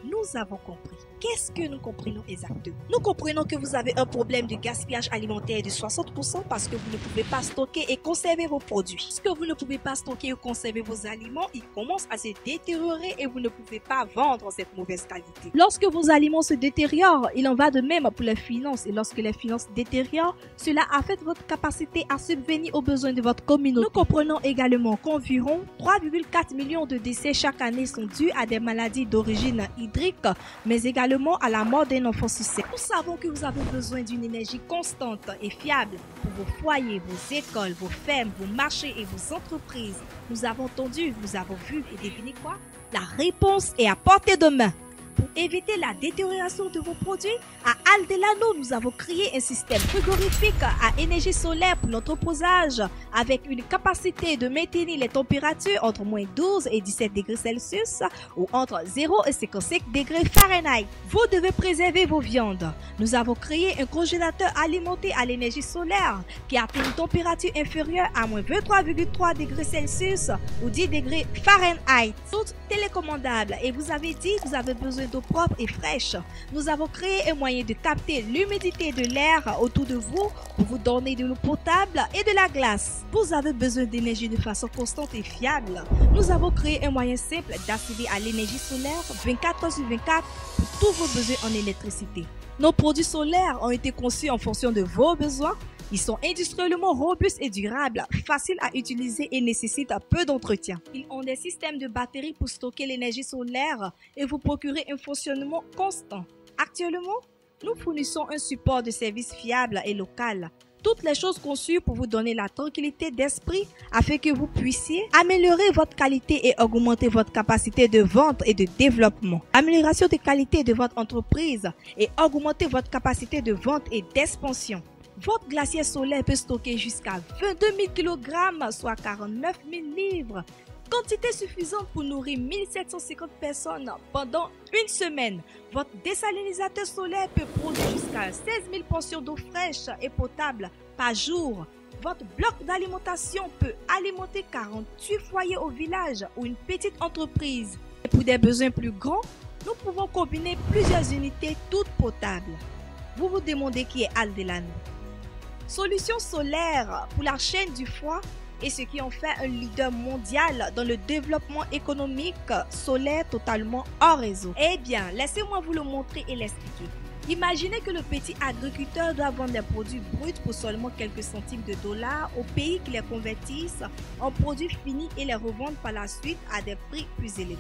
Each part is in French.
nous avons compris. Qu'est-ce que nous comprenons exactement? Nous comprenons que vous avez un problème de gaspillage alimentaire de 60% parce que vous ne pouvez pas stocker et conserver vos produits. Puisque vous ne pouvez pas stocker ou conserver vos aliments, ils commencent à se détériorer et vous ne pouvez pas vendre cette mauvaise qualité. Lorsque vos aliments se détériorent, il en va de même pour les finances. Et lorsque les finances détériorent, cela affecte votre capacité à subvenir aux besoins de votre communauté. Nous comprenons également qu'environ 3,4 millions de décès chaque année sont dus à des maladies d'origine hydrique, mais également à la mort d'un enfant sur 7. Nous savons que vous avez besoin d'une énergie constante et fiable pour vos foyers, vos écoles, vos fermes, vos marchés et vos entreprises. Nous avons entendu, nous avons vu et devinez quoi? La réponse est à portée de main. Pour éviter la détérioration de vos produits, à Aldelano, nous avons créé un système frigorifique à énergie solaire pour l'entreposage avec une capacité de maintenir les températures entre moins 12 et 17 degrés Celsius ou entre 0 et 55 degrés Fahrenheit. Vous devez préserver vos viandes. Nous avons créé un congélateur alimenté à l'énergie solaire qui atteint une température inférieure à moins 23,3 degrés Celsius ou 10 degrés Fahrenheit. Tout télécommandable et vous avez dit que vous avez besoin d'eau propre et fraîche. Nous avons créé un moyen de capter l'humidité de l'air autour de vous pour vous donner de l'eau potable et de la glace. Vous avez besoin d'énergie de façon constante et fiable. Nous avons créé un moyen simple d'accéder à l'énergie solaire 24 heures sur 24 pour tous vos besoins en électricité. Nos produits solaires ont été conçus en fonction de vos besoins. Ils sont industriellement robustes et durables, faciles à utiliser et nécessitent peu d'entretien. Ils ont des systèmes de batteries pour stocker l'énergie solaire et vous procurer un fonctionnement constant. Actuellement, nous fournissons un support de service fiable et local. Toutes les choses conçues pour vous donner la tranquillité d'esprit afin que vous puissiez améliorer votre qualité et augmenter votre capacité de vente et de développement. Amélioration de qualité de votre entreprise et augmenter votre capacité de vente et d'expansion. Votre glacier solaire peut stocker jusqu'à 22 000 kg, soit 49 000 livres. Quantité suffisante pour nourrir 1750 personnes pendant une semaine. Votre désalinisateur solaire peut produire jusqu'à 16 000 portions d'eau fraîche et potable par jour. Votre bloc d'alimentation peut alimenter 48 foyers au village ou une petite entreprise. Et pour des besoins plus grands, nous pouvons combiner plusieurs unités toutes potables. Vous vous demandez qui est Aldelano? Solution solaire pour la chaîne du froid et ce qui en fait un leader mondial dans le développement économique solaire totalement hors réseau. Eh bien, laissez-moi vous le montrer et l'expliquer. Imaginez que le petit agriculteur doit vendre des produits bruts pour seulement quelques centimes de dollars aux pays qui les convertissent en produits finis et les revendent par la suite à des prix plus élevés.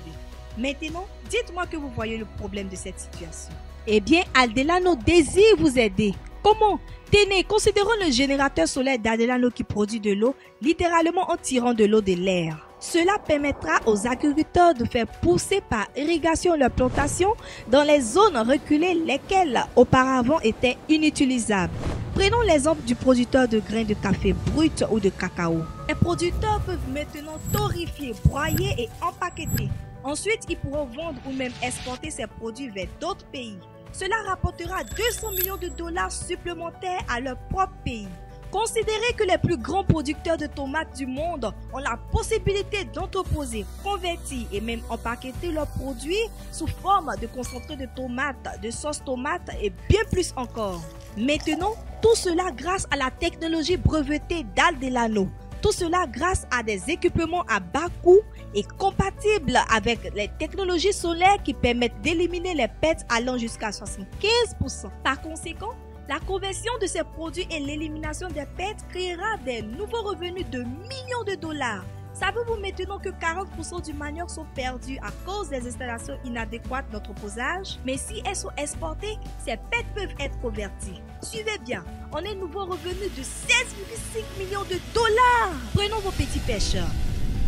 Maintenant, dites-moi que vous voyez le problème de cette situation. Eh bien, Aldelano désire vous aider. Comment? Tenez, considérons le générateur solaire d'Aldelano qui produit de l'eau littéralement en tirant de l'eau de l'air. Cela permettra aux agriculteurs de faire pousser par irrigation leurs plantations dans les zones reculées lesquelles auparavant étaient inutilisables. Prenons l'exemple du producteur de grains de café brut ou de cacao. Les producteurs peuvent maintenant torréfier, broyer et empaqueter. Ensuite, ils pourront vendre ou même exporter ces produits vers d'autres pays. Cela rapportera 200 millions de dollars supplémentaires à leur propre pays. Considérez que les plus grands producteurs de tomates du monde ont la possibilité d'entreposer, convertir et même empaqueter leurs produits sous forme de concentré de tomates, de sauce tomate et bien plus encore. Maintenant, tout cela grâce à la technologie brevetée d'Aldelano. Tout cela grâce à des équipements à bas coût et compatibles avec les technologies solaires qui permettent d'éliminer les pertes allant jusqu'à 75%. Par conséquent, la conversion de ces produits et l'élimination des pertes créera des nouveaux revenus de millions de dollars. Savez-vous maintenant que 40% du manioc sont perdus à cause des installations inadéquates d'entreposage? Mais si elles sont exportées, ces pertes peuvent être converties. Suivez bien, on a un nouveau revenu de 16,5 millions de dollars. Prenons vos petits pêcheurs.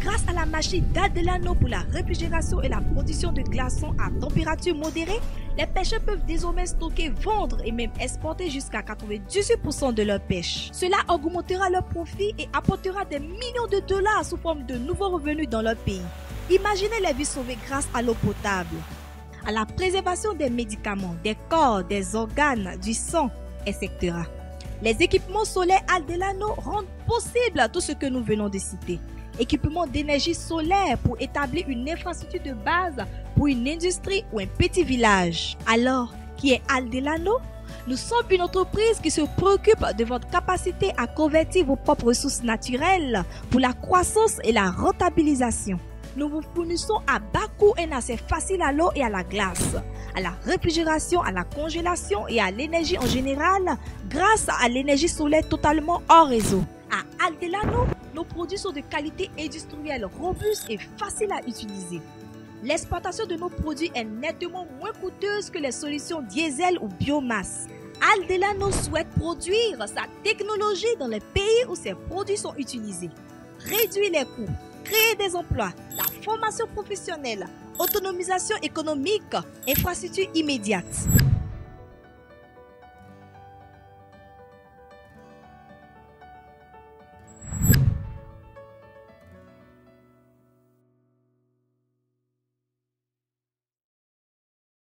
Grâce à la machine d'Aldelano pour la réfrigération et la production de glaçons à température modérée, les pêcheurs peuvent désormais stocker, vendre et même exporter jusqu'à 98% de leur pêche. Cela augmentera leur profit et apportera des millions de dollars sous forme de nouveaux revenus dans leur pays. Imaginez les vies sauvées grâce à l'eau potable, à la préservation des médicaments, des corps, des organes, du sang, etc. Les équipements solaires Aldelano rendent possible tout ce que nous venons de citer. équipement d'énergie solaire pour établir une infrastructure de base pour une industrie ou un petit village. Alors, qui est Aldelano? Nous sommes une entreprise qui se préoccupe de votre capacité à convertir vos propres ressources naturelles pour la croissance et la rentabilisation. Nous vous fournissons à bas coût un accès facile à l'eau et à la glace, à la réfrigération, à la congélation et à l'énergie en général grâce à l'énergie solaire totalement hors réseau. À Aldelano, nos produits sont de qualité industrielle robuste et facile à utiliser. L'exploitation de nos produits est nettement moins coûteuse que les solutions diesel ou biomasse. Aldelano souhaite produire sa technologie dans les pays où ses produits sont utilisés. Réduire les coûts, créer des emplois, la formation professionnelle, autonomisation économique, infrastructure immédiate.